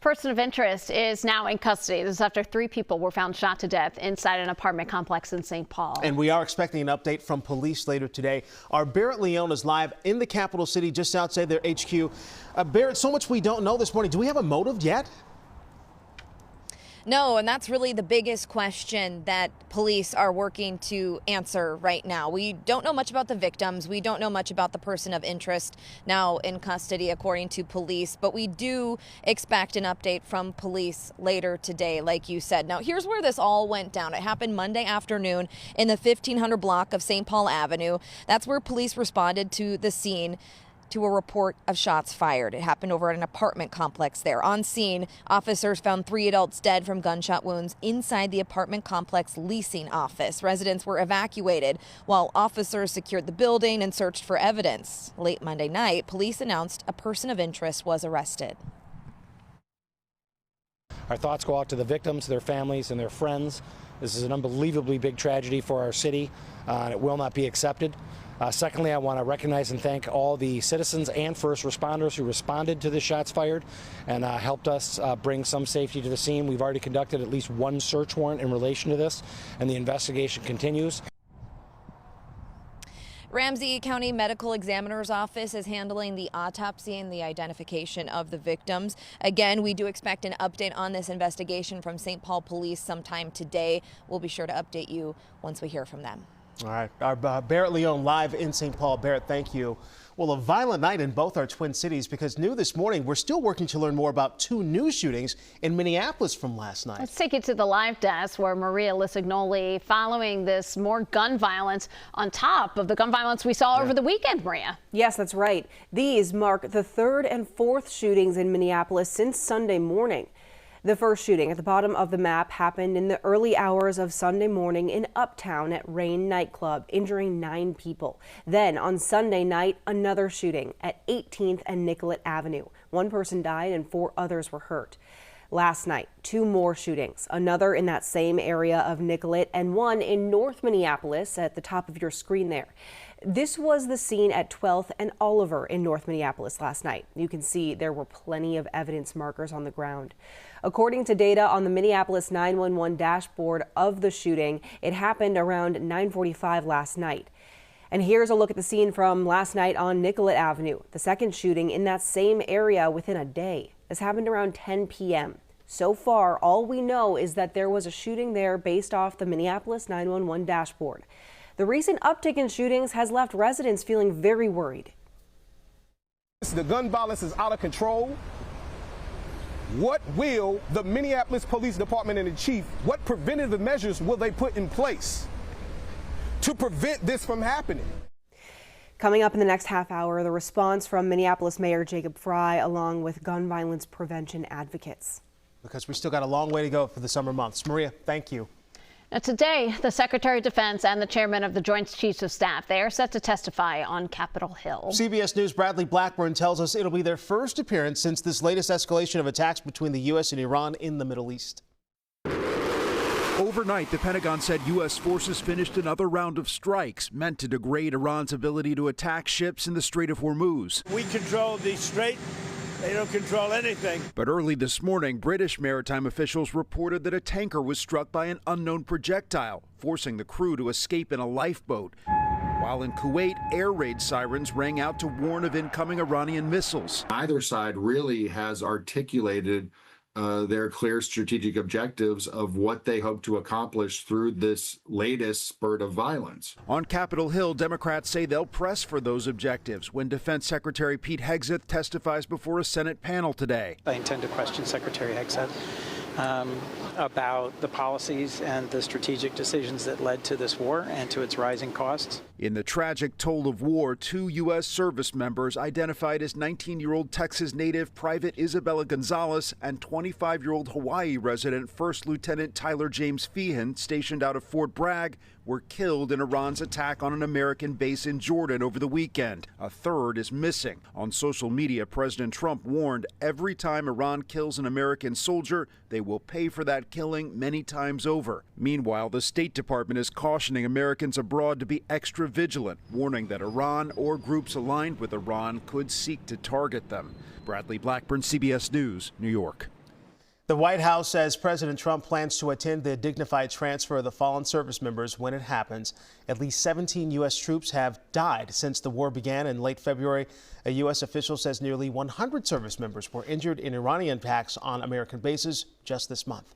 Person of interest is now in custody. This is after 3 people were found shot to death inside an apartment complex in St. Paul. And we are expecting an update from police later today. Our Barrett Leone is live in the capital city just outside their HQ. Barrett, so much we don't know this morning. Do we have a motive yet? No, and that's really the biggest question that police are working to answer right now. We don't know much about the victims. We don't know much about the person of interest now in custody, according to police. But we do expect an update from police later today, like you said. Now, here's where this all went down. It happened Monday afternoon in the 1500 block of St. Paul Avenue. That's where police responded to the scene to a report of shots fired. It happened over at an apartment complex there. On scene, officers found 3 adults dead from gunshot wounds inside the apartment complex leasing office. Residents were evacuated while officers secured the building and searched for evidence. Late Monday night, police announced a person of interest was arrested. Our thoughts go out to the victims, their families, and their friends. This is an unbelievably big tragedy for our city, and it will not be accepted. Secondly, I want to recognize and thank all the citizens and first responders who responded to the shots fired and helped us bring some safety to the scene. We've already conducted at least 1 search warrant in relation to this, and the investigation continues. Ramsey County Medical Examiner's Office is handling the autopsy and the identification of the victims. Again, we do expect an update on this investigation from St. Paul Police sometime today. We'll be sure to update you once we hear from them. All right, our Barrett Leone live in St. Paul. Barrett, thank you. Well, a violent night in both our twin cities because new this morning, we're still working to learn more about 2 new shootings in Minneapolis from last night. Let's take you to the live desk where Maria Lisignoli following this more gun violence on top of the gun violence we saw over the weekend, Maria. Yes, that's right. These mark the 3rd and 4th shootings in Minneapolis since Sunday morning. The first shooting at the bottom of the map happened in the early hours of Sunday morning in Uptown at Rain nightclub, injuring 9 people. Then on Sunday night, another shooting at 18th and Nicollet Avenue. 1 person died and 4 others were hurt. Last night, 2 more shootings, another in that same area of Nicollet and 1 in North Minneapolis at the top of your screen there. This was the scene at 12th and Oliver in North Minneapolis last night. You can see there were plenty of evidence markers on the ground. According to data on the Minneapolis 911 dashboard of the shooting, it happened around 9:45 last night. And here's a look at the scene from last night on Nicollet Avenue, the second shooting in that same area within a day. This happened around 10 p.m. So far, all we know is that there was a shooting there based off the Minneapolis 911 dashboard. The recent uptick in shootings has left residents feeling very worried. The gun violence is out of control. What will the Minneapolis Police Department and the chief, what preventative measures will they put in place to prevent this from happening? Coming up in the next half hour, the response from Minneapolis Mayor Jacob Frey along with gun violence prevention advocates. Because we still got a long way to go for the summer months. Maria, thank you. Now today, the Secretary of Defense and the chairman of the Joint Chiefs of Staff, they are set to testify on Capitol Hill. CBS News' Bradley Blackburn tells us it'll be their first appearance since this latest escalation of attacks between the U.S. and Iran in the Middle East. Overnight, the Pentagon said U.S. forces finished another round of strikes meant to degrade Iran's ability to attack ships in the Strait of Hormuz. We control the strait. They don't control anything. But early this morning, British maritime officials reported that a tanker was struck by an unknown projectile, forcing the crew to escape in a lifeboat. While in Kuwait, air raid sirens rang out to warn of incoming Iranian missiles. Either side really has articulated their clear strategic objectives of what they hope to accomplish through this latest spurt of violence. On Capitol Hill, Democrats say they'll press for those objectives when Defense Secretary Pete Hegseth testifies before a Senate panel today. I intend to question Secretary Hegseth about the policies and the strategic decisions that led to this war and to its rising costs. In the tragic toll of war, 2 U.S. service members identified as 19-year-old Texas native Private Isabella Gonzalez and 25-year-old Hawaii resident First Lieutenant Tyler James Feehan, stationed out of Fort Bragg, were killed in Iran's attack on an American base in Jordan over the weekend. A third is missing. On social media, President Trump warned every time Iran kills an American soldier, they will pay for that killing many times over. Meanwhile, the State Department is cautioning Americans abroad to be extra vigilant, warning that Iran or groups aligned with Iran could seek to target them. Bradley Blackburn, CBS News, New York. The White House says President Trump plans to attend the dignified transfer of the fallen service members when it happens. At least 17 U.S. troops have died since the war began in late February. A U.S. official says nearly 100 service members were injured in Iranian attacks on American bases just this month.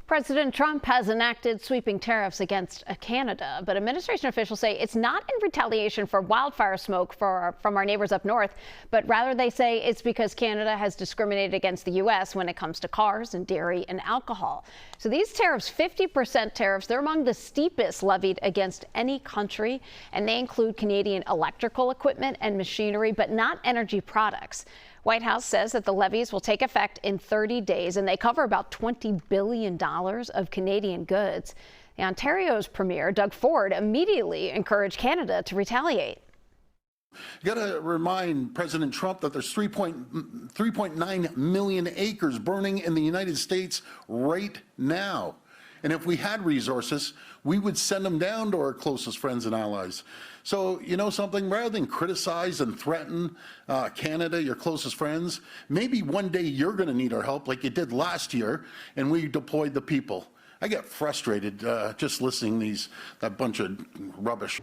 President Trump has enacted sweeping tariffs against Canada, but administration officials say it's not in retaliation for wildfire smoke from our neighbors up north, but rather they say it's because Canada has discriminated against the U.S. when it comes to cars and dairy and alcohol. So these tariffs, 50% tariffs, they're among the steepest levied against any country, and they include Canadian electrical equipment and machinery, but not energy products. White House says that the levies will take effect in 30 days, and they cover about $20 billion of Canadian goods. The Ontario's Premier, Doug Ford, immediately encouraged Canada to retaliate. You got to remind President Trump that there's 3.9 million acres burning in the United States right now. And if we had resources, we would send them down to our closest friends and allies. So, you know something, rather than criticize and threaten Canada, your closest friends, maybe one day you're going to need our help like you did last year, and we deployed the people. I get frustrated just listening to that bunch of rubbish.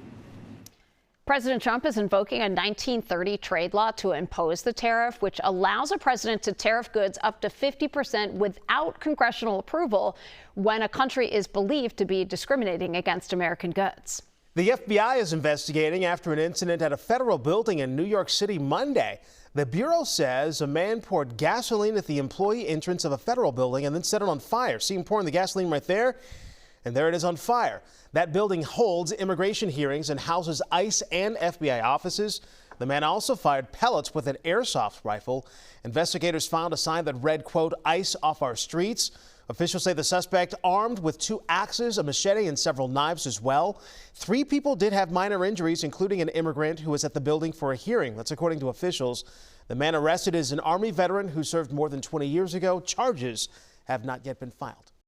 President Trump is invoking a 1930 trade law to impose the tariff, which allows a president to tariff goods up to 50% without congressional approval when a country is believed to be discriminating against American goods. The FBI is investigating after an incident at a federal building in New York City Monday. The Bureau says a man poured gasoline at the employee entrance of a federal building and then set it on fire. See him pouring the gasoline right there? And there it is on fire. That building holds immigration hearings and houses ICE and FBI offices. The man also fired pellets with an airsoft rifle. Investigators found a sign that read, quote, "ICE off our streets." Officials say the suspect armed with 2 axes, a machete, and several knives as well. 3 people did have minor injuries, including an immigrant who was at the building for a hearing. That's according to officials. The man arrested is an Army veteran who served more than 20 years ago. Charges have not yet been filed.